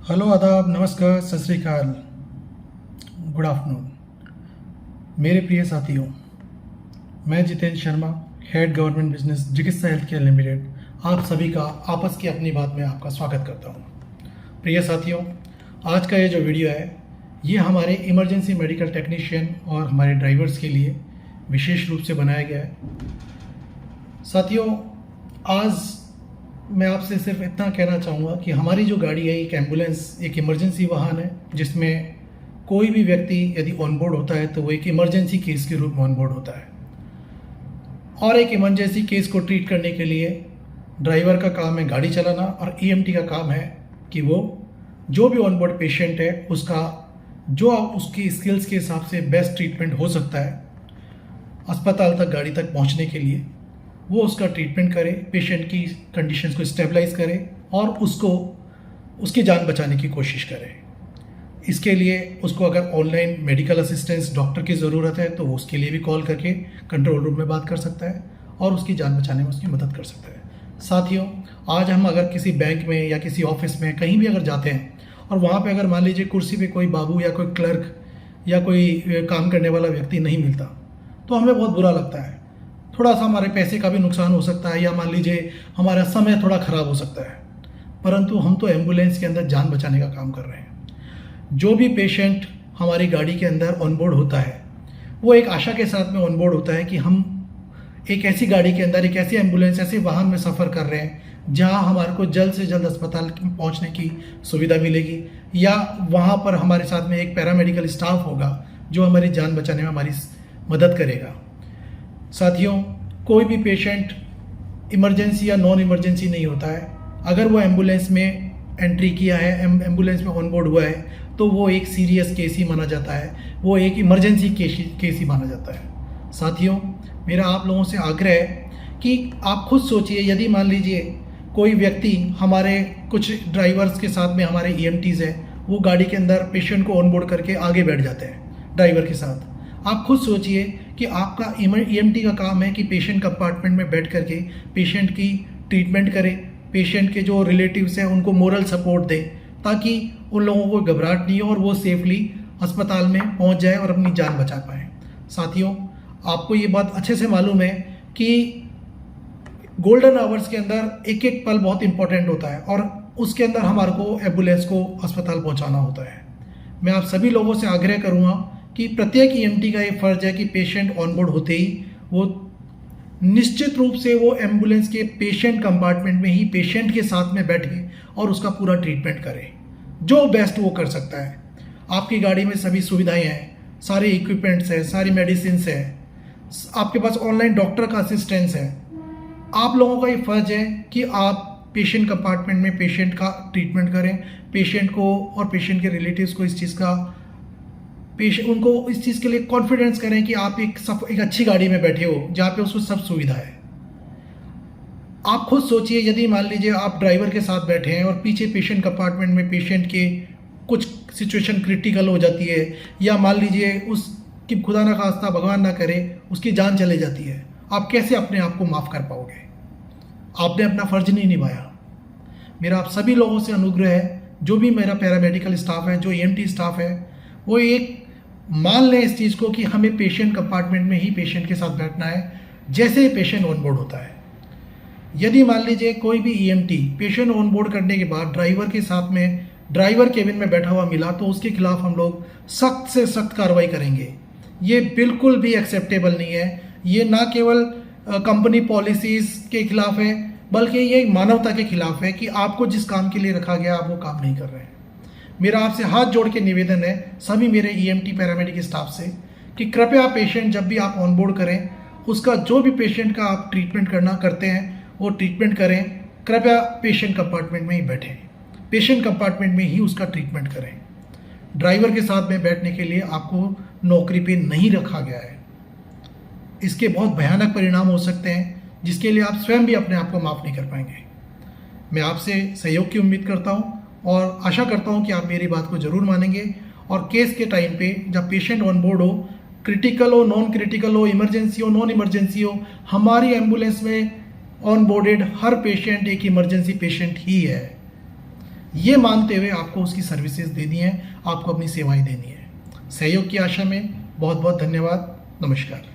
Hello, आदाब, नमस्कार, सत श्री अकाल, गुड आफ्टरनून। मेरे प्रिय साथियों, मैं Jitendra Sharma, head government business चिकित्सा हेल्थ केयर लिमिटेड, आप सभी का आपस की अपनी बात में आपका स्वागत करता हूं। प्रिय साथियों, आज का ये जो वीडियो है ये हमारे इमरजेंसी मेडिकल टेक्नीशियन और हमारे ड्राइवर्स के लिए विशेष रूप से बनाया गया है। साथियों, आज मैं आपसे सिर्फ इतना कहना चाहूँगा कि हमारी जो गाड़ी है एक एम्बुलेंस, एक इमरजेंसी वाहन है, जिसमें कोई भी व्यक्ति यदि ऑन बोर्ड होता है तो वो एक इमरजेंसी केस के रूप में ऑन बोर्ड होता है। और एक इमरजेंसी केस को ट्रीट करने के लिए ड्राइवर का काम है गाड़ी चलाना और ईएमटी का काम है कि वो जो भी ऑन बोर्ड पेशेंट है उसका जो उसकी स्किल्स के हिसाब से बेस्ट ट्रीटमेंट हो सकता है अस्पताल तक, गाड़ी तक पहुँचने के लिए वो उसका ट्रीटमेंट करे, पेशेंट की कंडीशंस को स्टेबलाइज करे और उसको उसकी जान बचाने की कोशिश करे। इसके लिए उसको अगर ऑनलाइन मेडिकल असिस्टेंस डॉक्टर की ज़रूरत है तो वो उसके लिए भी कॉल करके कंट्रोल रूम में बात कर सकता है और उसकी जान बचाने में उसकी मदद कर सकता है। साथियों, आज हम अगर किसी बैंक में या किसी ऑफिस में कहीं भी अगर जाते हैं और वहाँ पे अगर मान लीजिए कुर्सी पे कोई बाबू या कोई क्लर्क या कोई काम करने वाला व्यक्ति नहीं मिलता तो हमें बहुत बुरा लगता है। थोड़ा सा हमारे पैसे का भी नुकसान हो सकता है या मान लीजिए हमारा समय थोड़ा ख़राब हो सकता है, परंतु हम तो एम्बुलेंस के अंदर जान बचाने का काम कर रहे हैं। जो भी पेशेंट हमारी गाड़ी के अंदर ऑन बोर्ड होता है वो एक आशा के साथ में ऑन बोर्ड होता है कि हम एक ऐसी गाड़ी के अंदर, एक ऐसी एम्बुलेंस, ऐसे वाहन में सफ़र कर रहे हैं जहां हमारे को जल्द से जल्द अस्पताल पहुंचने की सुविधा मिलेगी या वहां पर हमारे साथ में एक पैरामेडिकल स्टाफ होगा जो हमारी जान बचाने में हमारी मदद करेगा। साथियों, कोई भी पेशेंट इमरजेंसी या नॉन इमरजेंसी नहीं होता है। अगर वो एम्बुलेंस में एंट्री किया है, एम्बुलेंस में ऑन बोर्ड हुआ है तो वो एक सीरियस केस ही माना जाता है, वो एक इमरजेंसी केस ही माना जाता है। साथियों, मेरा आप लोगों से आग्रह है कि आप खुद सोचिए, यदि मान लीजिए कोई व्यक्ति, हमारे कुछ ड्राइवर्स के साथ में हमारे ईएमटीज़ हैं, वो गाड़ी के अंदर पेशेंट को ऑन बोर्ड करके आगे बैठ जाते हैं ड्राइवर के साथ। आप खुद सोचिए कि आपका ईएमटी का काम है कि पेशेंट कंपार्टमेंट में बैठ करके पेशेंट की ट्रीटमेंट करें, पेशेंट के जो रिलेटिव्स हैं उनको मोरल सपोर्ट दें ताकि उन लोगों को घबराहट नहीं हो और वो सेफली अस्पताल में पहुंच जाए और अपनी जान बचा पाएँ। साथियों, आपको ये बात अच्छे से मालूम है कि गोल्डन आवर्स के अंदर एक एक पल बहुत इंपॉर्टेंट होता है और उसके अंदर हमारे को एम्बुलेंस को अस्पताल पहुँचाना होता है। मैं आप सभी लोगों से आग्रह करूँगा कि प्रत्येक ईएमटी का ये फ़र्ज़ है कि पेशेंट ऑन बोर्ड होते ही वो निश्चित रूप से वो एम्बुलेंस के पेशेंट कंपार्टमेंट में ही पेशेंट के साथ में बैठे और उसका पूरा ट्रीटमेंट करे जो बेस्ट वो कर सकता है। आपकी गाड़ी में सभी सुविधाएं हैं, सारे इक्विपमेंट्स हैं, सारी मेडिसिन है, आपके पास ऑनलाइन डॉक्टर का असिस्टेंस है। आप लोगों का ये फ़र्ज़ है कि आप पेशेंट कंपार्टमेंट में पेशेंट का ट्रीटमेंट करें, पेशेंट को और पेशेंट के रिलेटिव्स को इस चीज़ का उनको इस चीज़ के लिए कॉन्फिडेंस करें कि आप एक अच्छी गाड़ी में बैठे हो जहाँ पे उसको सब सुविधा है। आप खुद सोचिए, यदि मान लीजिए आप ड्राइवर के साथ बैठे हैं और पीछे पेशेंट कंपार्टमेंट में पेशेंट के कुछ सिचुएशन क्रिटिकल हो जाती है या मान लीजिए उसकी खुदा ना खास्ता, भगवान ना करे, उसकी जान चले जाती है, आप कैसे अपने आप को माफ़ कर पाओगे? आपने अपना फ़र्ज नहीं निभाया। मेरा आप सभी लोगों से अनुग्रह है, जो भी मेरा पैरामेडिकल स्टाफ है, जो ईएमटी स्टाफ है, वो एक मान लें इस चीज़ को कि हमें पेशेंट कंपार्टमेंट में ही पेशेंट के साथ बैठना है जैसे पेशेंट ऑन बोर्ड होता है। यदि मान लीजिए कोई भी ईएमटी पेशेंट ऑन बोर्ड करने के बाद ड्राइवर के साथ में ड्राइवर केबिन में बैठा हुआ मिला तो उसके खिलाफ हम लोग सख्त से सख्त कार्रवाई करेंगे। ये बिल्कुल भी एक्सेप्टेबल नहीं है। ये ना केवल कंपनी पॉलिसीज़ के खिलाफ है बल्कि ये मानवता के खिलाफ है कि आपको जिस काम के लिए रखा गया आप वो काम नहीं कर रहे हैं। मेरा आपसे हाथ जोड़ के निवेदन है सभी मेरे ईएमटी पैरामेडिकल स्टाफ से कि कृपया पेशेंट जब भी आप ऑन बोर्ड करें, उसका जो भी पेशेंट का आप ट्रीटमेंट करते हैं वो ट्रीटमेंट करें। कृपया पेशेंट कंपार्टमेंट में ही बैठें, पेशेंट कंपार्टमेंट में ही उसका ट्रीटमेंट करें। ड्राइवर के साथ में बैठने के लिए आपको नौकरी पे नहीं रखा गया है। इसके बहुत भयानक परिणाम हो सकते हैं जिसके लिए आप स्वयं भी अपने आप को माफ़ नहीं कर पाएंगे। मैं आपसे सहयोग की उम्मीद करता हूँ और आशा करता हूं कि आप मेरी बात को ज़रूर मानेंगे और केस के टाइम पे जब पेशेंट ऑन बोर्ड हो, क्रिटिकल हो, नॉन क्रिटिकल हो, इमरजेंसी हो, नॉन इमरजेंसी हो, हमारी एम्बुलेंस में ऑन बोर्डेड हर पेशेंट एक इमरजेंसी पेशेंट ही है। ये मानते हुए आपको उसकी सर्विसेज देनी है, आपको अपनी सेवाएं देनी है। सहयोग की आशा में बहुत बहुत धन्यवाद। नमस्कार।